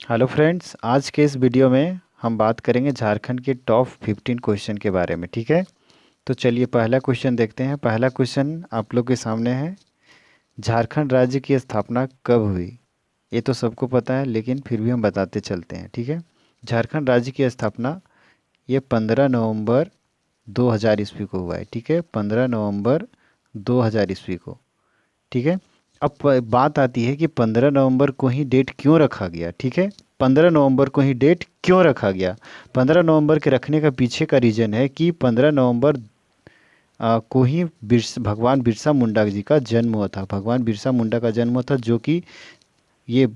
Hello friends, आज के इस वीडियो में हम बात करेंगे झारखंड के टॉप 15 क्वेश्चन के बारे में। ठीक है, तो चलिए पहला क्वेश्चन देखते हैं। पहला क्वेश्चन आप लोग के सामने है, झारखंड राज्य की स्थापना कब हुई? ये तो सबको पता है, लेकिन फिर भी हम बताते चलते हैं। ठीक है, झारखंड राज्य की स्थापना ये 15 नवंबर 2000 ईस्वी को हुआ है। ठीक है, 15 नवंबर 2000 ईस्वी को। ठीक है, अब बात आती है कि 15 नवंबर को ही डेट क्यों रखा गया। ठीक है, 15 नवंबर को ही डेट क्यों रखा गया? 15 नवंबर के रखने का पीछे का रीज़न है कि 15 नवंबर को ही भगवान बिरसा मुंडा जी का जन्म हुआ था। भगवान बिरसा मुंडा का जन्म हुआ था, जो कि ये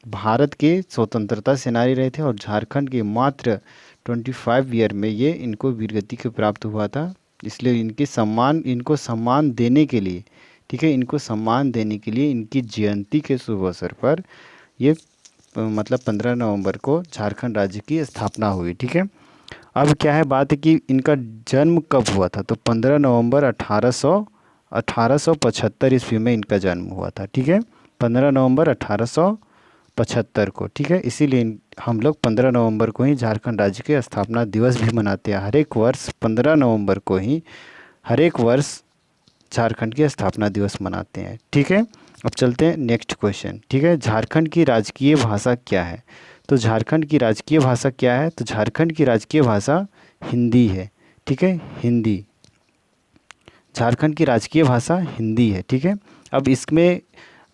भारत के स्वतंत्रता सेनानी रहे थे और झारखंड के मात्र 25 ईयर में ये इनको वीरगति को प्राप्त हुआ था। इसलिए इनको सम्मान देने के लिए, ठीक है, इनको सम्मान देने के लिए इनकी जयंती के शुभ अवसर पर ये मतलब 15 नवंबर को झारखंड राज्य की स्थापना हुई। ठीक है, अब क्या है बात है कि इनका जन्म कब हुआ था, तो 15 नवंबर 1875 ईस्वी में इनका जन्म हुआ था। ठीक है, 15 नवंबर 1875 को। ठीक है, इसीलिए हम लोग 15 नवंबर को ही झारखंड राज्य के स्थापना दिवस भी मनाते हैं। हर एक वर्ष 15 नवंबर को ही हर एक वर्ष झारखंड की स्थापना दिवस मनाते हैं। ठीक है, अब चलते हैं नेक्स्ट क्वेश्चन। ठीक है, झारखंड की राजकीय भाषा क्या है? तो झारखंड की राजकीय भाषा क्या है? तो झारखंड की राजकीय भाषा हिंदी है। ठीक है, हिंदी झारखंड की राजकीय भाषा हिंदी है। ठीक है, अब इसमें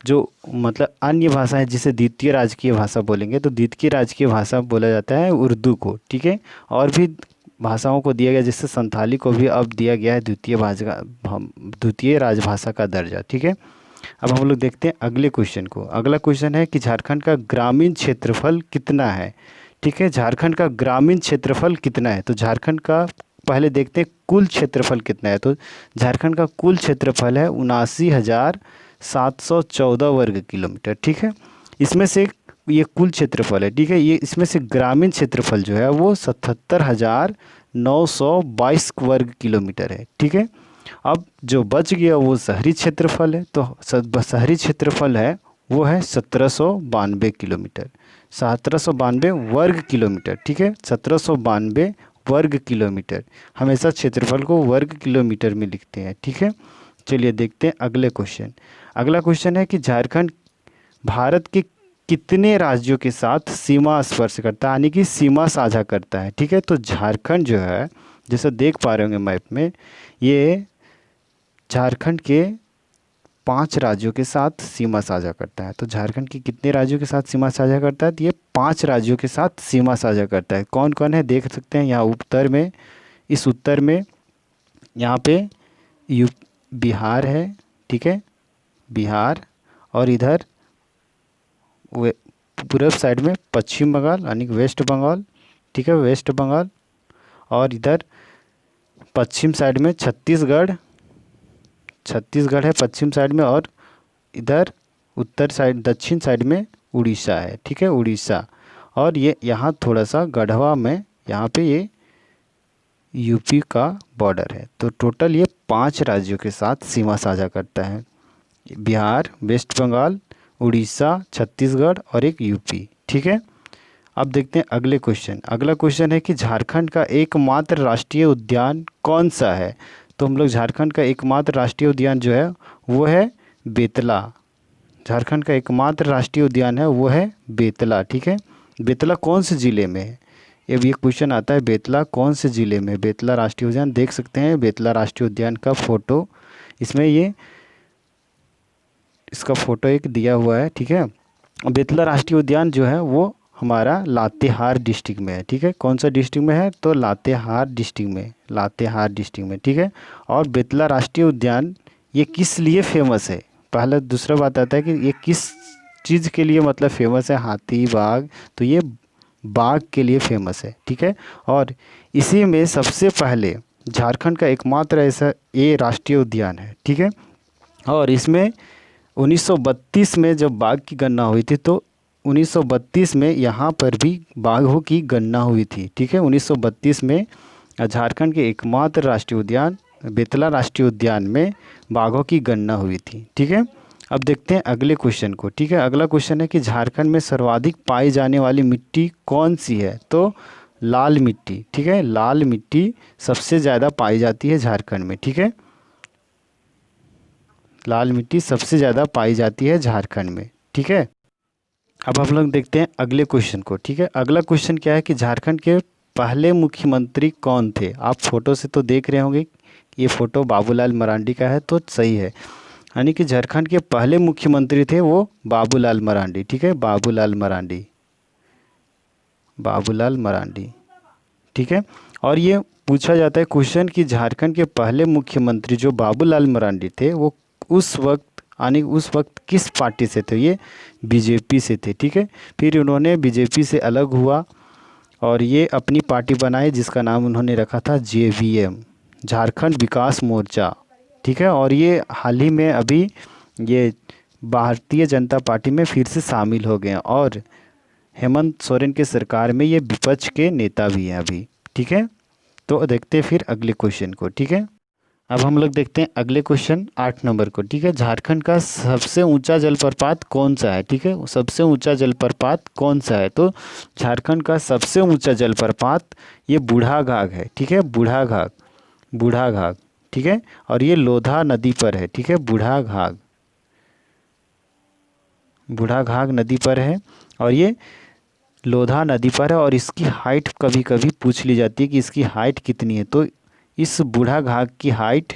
जो मतलब अन्य भाषा है जिसे द्वितीय राजकीय भाषा बोलेंगे, तो द्वितीय राजकीय भाषा बोला जाता है उर्दू को। ठीक है, और भी भाषाओं को दिया गया, जिससे संथाली को भी अब दिया गया है द्वितीय राजभाषा का दर्जा। ठीक है, अब हम लोग देखते हैं अगले क्वेश्चन को। अगला क्वेश्चन है कि झारखंड का ग्रामीण क्षेत्रफल कितना है? ठीक है, झारखंड का ग्रामीण क्षेत्रफल कितना है? तो झारखंड का पहले देखते हैं कुल क्षेत्रफल कितना है। तो झारखंड का कुल क्षेत्रफल है 79,714 वर्ग किलोमीटर। ठीक है, इसमें से ये कुल क्षेत्रफल है। ठीक है, ये इसमें से ग्रामीण क्षेत्रफल जो है वो 77,922 वर्ग किलोमीटर है। ठीक है, अब जो बच गया वो शहरी क्षेत्रफल है। तो शहरी क्षेत्रफल है वो है 1792 किलोमीटर, 1792 वर्ग किलोमीटर। ठीक है, 1792 वर्ग किलोमीटर। हमेशा क्षेत्रफल को वर्ग किलोमीटर में लिखते हैं। ठीक है, चलिए देखते हैं अगले क्वेश्चन। अगला क्वेश्चन है कि झारखंड भारत के कितने राज्यों के साथ सीमा स्पर्श करता है, यानी कि सीमा साझा करता है? ठीक है, तो झारखंड जो है, जैसे देख पा रहे होंगे मैप में, ये झारखंड के 5 राज्यों के साथ सीमा साझा करता है। तो झारखंड के कितने राज्यों के साथ सीमा साझा करता है? तो ये 5 राज्यों के साथ सीमा साझा करता है। कौन कौन है देख सकते हैं यहाँ उत्तर में। इस उत्तर में यहाँ पे यू बिहार है। ठीक है, बिहार, और इधर वे पूरब साइड में पश्चिम बंगाल यानी कि वेस्ट बंगाल। ठीक है, वेस्ट बंगाल, और इधर पश्चिम साइड में छत्तीसगढ़, छत्तीसगढ़ है पश्चिम साइड में, और इधर उत्तर साइड दक्षिण साइड में उड़ीसा है। ठीक है, उड़ीसा, और ये यहाँ थोड़ा सा गढ़वा में, यहाँ पे ये यूपी का बॉर्डर है। तो टोटल ये 5 राज्यों के साथ सीमा साझा करता है, बिहार, वेस्ट बंगाल, उड़ीसा, छत्तीसगढ़ और एक यूपी। ठीक है, अब देखते हैं अगले क्वेश्चन। अगला क्वेश्चन है कि झारखंड का एकमात्र राष्ट्रीय उद्यान कौन सा है? तो हम लोग झारखंड का एकमात्र राष्ट्रीय उद्यान जो है वो है बेतला। झारखंड का एकमात्र राष्ट्रीय उद्यान है वो है बेतला। ठीक है, बेतला कौन से ज़िले में है? ये क्वेश्चन आता है, बेतला कौन से ज़िले में? बेतला राष्ट्रीय उद्यान देख सकते हैं, बेतला राष्ट्रीय उद्यान का फ़ोटो इसमें ये इसका फ़ोटो एक दिया हुआ है। ठीक है, बेतला राष्ट्रीय उद्यान जो है वो हमारा लातेहार डिस्ट्रिक्ट में है। ठीक है, कौन सा डिस्ट्रिक्ट में है? तो लातेहार डिस्ट्रिक्ट में, लातेहार डिस्ट्रिक्ट में। ठीक है, और बेतला राष्ट्रीय उद्यान ये किस लिए फेमस है? पहला दूसरा बात आता है कि ये किस चीज़ के लिए मतलब फेमस है? हाथी, बाघ, तो ये बाघ के लिए फेमस है। ठीक है, और इसी में सबसे पहले झारखंड का एकमात्र ऐसा ये राष्ट्रीय उद्यान है। ठीक है, और इसमें 1932 में जब बाघ की गणना हुई थी, तो 1932 में यहाँ पर भी बाघों की गणना हुई थी। ठीक है, 1932 में झारखंड के एकमात्र राष्ट्रीय उद्यान बेतला राष्ट्रीय उद्यान में बाघों की गणना हुई थी। ठीक है, अब देखते हैं अगले क्वेश्चन को। ठीक है, अगला क्वेश्चन है कि झारखंड में सर्वाधिक पाई जाने वाली मिट्टी कौन सी है? तो लाल मिट्टी। ठीक है, लाल मिट्टी सबसे ज़्यादा पाई जाती है झारखंड में। ठीक है, लाल मिट्टी सबसे ज़्यादा पाई जाती है झारखंड में। ठीक है, अब हम लोग देखते हैं अगले क्वेश्चन को। ठीक है, अगला क्वेश्चन क्या है कि झारखंड के पहले मुख्यमंत्री कौन थे? आप फोटो से तो देख रहे होंगे, ये फ़ोटो बाबूलाल मरांडी का है, तो सही है। यानी कि झारखंड के पहले मुख्यमंत्री थे वो बाबूलाल मरांडी। ठीक है, बाबूलाल मरांडी, बाबूलाल मरांडी। ठीक है, और ये पूछा जाता है क्वेश्चन कि झारखंड के पहले मुख्यमंत्री जो बाबूलाल मरांडी थे वो उस वक्त यानी उस वक्त किस पार्टी से थे? ये बीजेपी से थे। ठीक है, फिर उन्होंने बीजेपी से अलग हुआ और ये अपनी पार्टी बनाई जिसका नाम उन्होंने रखा था जेवीएम, झारखंड विकास मोर्चा। ठीक है, और ये हाल ही में अभी ये भारतीय जनता पार्टी में फिर से शामिल हो गए हैं और हेमंत सोरेन के सरकार में ये विपक्ष के नेता भी हैं अभी। ठीक है, तो देखते हैं फिर अगले क्वेश्चन को। ठीक है, अब हम लोग देखते हैं अगले क्वेश्चन 8 नंबर को। ठीक है, झारखंड का सबसे ऊंचा जलप्रपात कौन सा है? ठीक है, सबसे ऊंचा जलप्रपात कौन सा है? तो झारखंड का सबसे ऊंचा जलप्रपात ये बूढ़ाघाघ है। ठीक है, बूढ़ाघाघ, बूढ़ाघाघ। ठीक है, और ये लोधा नदी पर है। ठीक है, बूढ़ाघाघ, बूढ़ाघाघ नदी पर है और ये लोधा नदी पर है और इसकी हाइट कभी कभी पूछ ली जाती है कि इसकी हाइट कितनी है। तो इस बूढ़ाघाघ की हाइट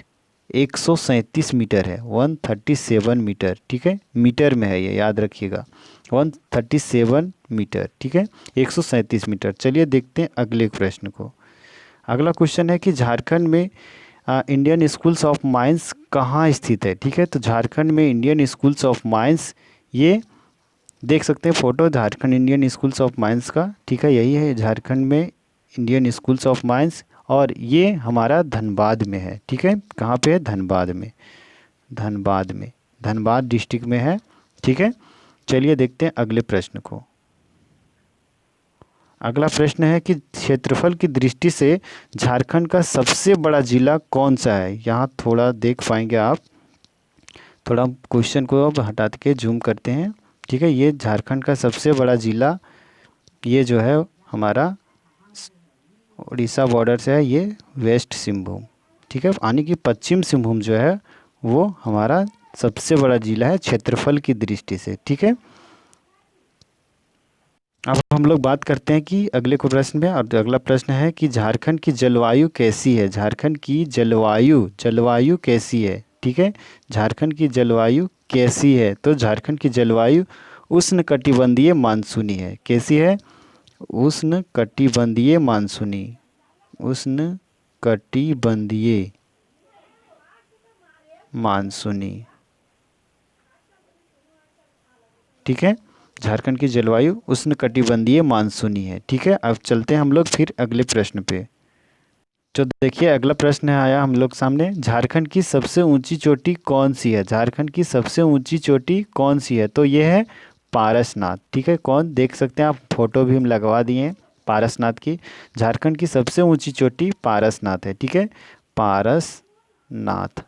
137 मीटर है, 137 मीटर। ठीक है, मीटर में है ये, याद रखिएगा, 137 मीटर। ठीक है, 137 मीटर। चलिए देखते हैं अगले प्रश्न को। अगला क्वेश्चन है कि झारखंड में इंडियन स्कूल्स ऑफ माइंस कहाँ स्थित है? ठीक है, तो झारखंड में इंडियन स्कूल्स ऑफ माइंस, ये देख सकते हैं photo Jharkhand Indian schools of mines का। ठीक है, यही है झारखंड में इंडियन स्कूल्स ऑफ माइंस और ये हमारा धनबाद में है। ठीक है, कहाँ पे है? धनबाद में, धनबाद में, धनबाद डिस्ट्रिक्ट में है। ठीक है, चलिए देखते हैं अगले प्रश्न को। अगला प्रश्न है कि क्षेत्रफल की दृष्टि से झारखंड का सबसे बड़ा जिला कौन सा है? यहाँ थोड़ा देख पाएंगे आप, थोड़ा क्वेश्चन को अब हटा के जूम करते हैं। ठीक है, ये झारखंड का सबसे बड़ा ज़िला ये जो है हमारा उड़ीसा बॉर्डर से है, ये वेस्ट सिंहभूम। ठीक है, यानी कि पश्चिम सिंहभूम जो है वो हमारा सबसे बड़ा ज़िला है क्षेत्रफल की दृष्टि से। ठीक है, अब हम लोग बात करते हैं कि अगले को प्रश्न में, और अगला प्रश्न है कि झारखंड की जलवायु कैसी है? झारखंड की जलवायु, जलवायु कैसी है? ठीक है, झारखंड की जलवायु कैसी है? तो झारखंड की जलवायु उष्णकटिबंधीय मानसूनी है। कैसी है? उष्णकटिबंधीय मानसूनी, उष्णकटिबंधीय मानसूनी। ठीक है, झारखंड की जलवायु उष्णकटिबंधीय मानसूनी है। ठीक है, अब चलते हैं हम लोग फिर अगले प्रश्न पे। तो देखिए अगला प्रश्न आया हम लोग सामने, झारखंड की सबसे ऊंची चोटी कौन सी है? झारखंड की सबसे ऊंची चोटी कौन सी है? तो ये है पारसनाथ। ठीक है, कौन, देख सकते हैं आप, फोटो भी हम लगवा दिए हैं पारसनाथ की। झारखंड की सबसे ऊंची चोटी पारसनाथ है। ठीक है, पारसनाथ।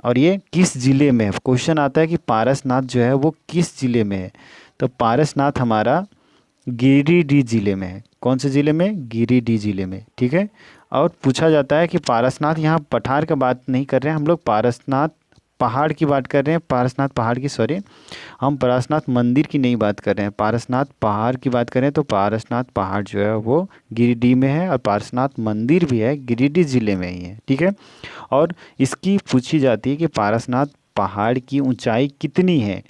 और ये किस ज़िले में है? क्वेश्चन आता है कि पारसनाथ जो है वो किस ज़िले में है? तो पारसनाथ हमारा गिरिडीह ज़िले में है। कौन से ज़िले में? गिरिडीह ज़िले में। ठीक है, और पूछा जाता है कि पारसनाथ, यहाँ पठार का बात नहीं कर रहे हैं हम लोग, पारसनाथ पहाड़ की बात कर रहे हैं, पारसनाथ पहाड़ की, सॉरी, हम पारसनाथ मंदिर की नहीं बात कर रहे हैं, पारसनाथ पहाड़ की बात करें। तो पारसनाथ पहाड़ जो है वो गिरिडीह में है और पारसनाथ मंदिर भी है गिरिडीह ज़िले में ही है। ठीक है, और इसकी पूछी जाती है कि पारसनाथ पहाड़ की ऊंचाई कितनी है?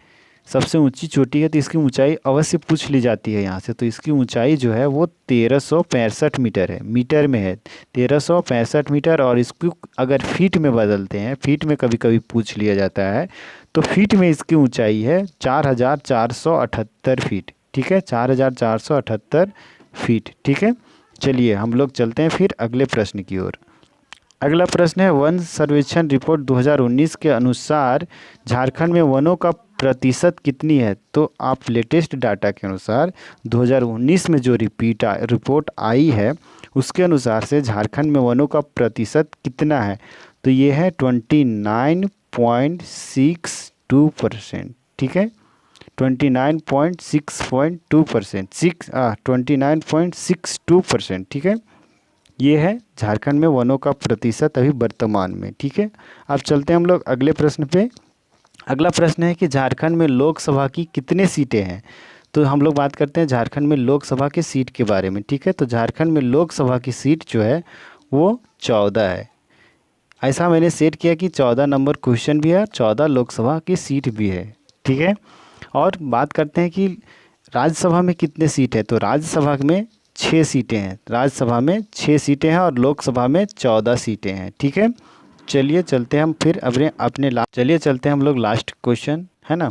सबसे ऊंची चोटी है तो इसकी ऊंचाई अवश्य पूछ ली जाती है यहाँ से। तो इसकी ऊंचाई जो है वो 1365 मीटर है, मीटर में है 1365 मीटर। और इसको अगर फीट में बदलते हैं, फीट में कभी कभी पूछ लिया जाता है, तो फीट में इसकी ऊंचाई है 4478 फीट। ठीक है, 4478 फीट। ठीक है, चलिए हम लोग चलते हैं फिर अगले प्रश्न की ओर। अगला प्रश्न है, वन सर्वेक्षण रिपोर्ट 2019 के अनुसार झारखंड में वनों का प्रतिशत कितनी है? तो आप लेटेस्ट डाटा के अनुसार 2019 में जो रिपोर्ट आई है उसके अनुसार से झारखंड में वनों का प्रतिशत कितना है? तो ये है 29.62%, ठीक है, 29.6.2%, 29.62%, ठीक है। ये है झारखंड में वनों का प्रतिशत अभी वर्तमान में, ठीक है। अब चलते हैं हम लोग अगले प्रश्न पे। अगला प्रश्न है कि झारखंड में लोकसभा की कितने सीटें हैं। तो हम लोग बात करते हैं झारखंड में लोकसभा की सीट के बारे में, ठीक है। तो झारखंड में लोकसभा की सीट जो है वो 14 है। ऐसा मैंने सेट किया कि 14 नंबर क्वेश्चन भी है और 14 लोकसभा की सीट भी है, ठीक है। और बात करते हैं कि राज्यसभा में कितने सीट है। तो राज्यसभा में 6 सीटें हैं, राज्यसभा में 6 सीटें हैं और लोकसभा में 14 सीटें हैं, ठीक है। चलिए चलते हैं हम फिर चलिए चलते हैं हम लोग लास्ट क्वेश्चन, है ना।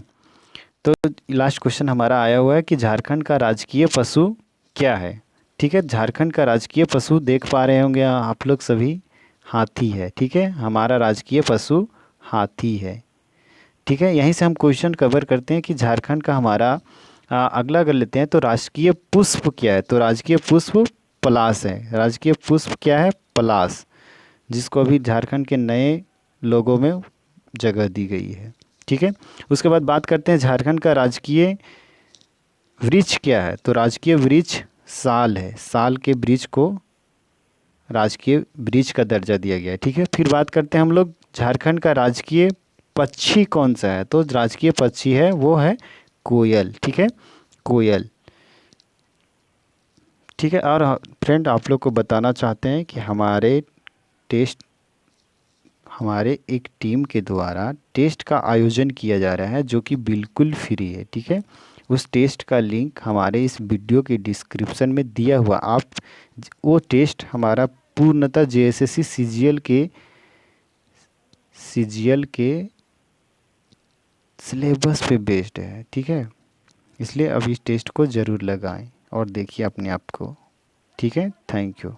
तो लास्ट क्वेश्चन हमारा आया हुआ है कि झारखंड का राजकीय पशु क्या है, ठीक है। झारखंड का राजकीय पशु देख पा रहे होंगे आप लोग सभी, हाथी है, ठीक है। हमारा राजकीय पशु हाथी है, ठीक है। यहीं से हम क्वेश्चन कवर करते हैं कि झारखंड का हमारा अगला कर लेते हैं। तो राजकीय पुष्प क्या है। तो राजकीय पुष्प पलाश है। राजकीय पुष्प क्या है, पलाश, जिसको अभी झारखंड के नए लोगों में जगह दी गई है, ठीक है। उसके बाद बात करते हैं झारखंड का राजकीय वृक्ष क्या है। तो राजकीय वृक्ष साल है। साल के वृक्ष को राजकीय वृक्ष का दर्जा दिया गया है, ठीक है। फिर बात करते हैं हम लोग झारखंड का राजकीय पक्षी कौन सा है। तो राजकीय पक्षी है वो है कोयल, ठीक है, कोयल, ठीक है। और फ्रेंड आप लोग को बताना चाहते हैं कि हमारे एक टीम के द्वारा टेस्ट का आयोजन किया जा रहा है जो कि बिल्कुल फ्री है, ठीक है। उस टेस्ट का लिंक हमारे इस वीडियो के डिस्क्रिप्शन में दिया हुआ। आप वो टेस्ट हमारा पूर्णतः जेएसएससी सीजीएल के सिलेबस पे बेस्ड है, ठीक है। इसलिए अब इस टेस्ट को ज़रूर लगाएं और देखिए अपने आप को, ठीक है। Thank you.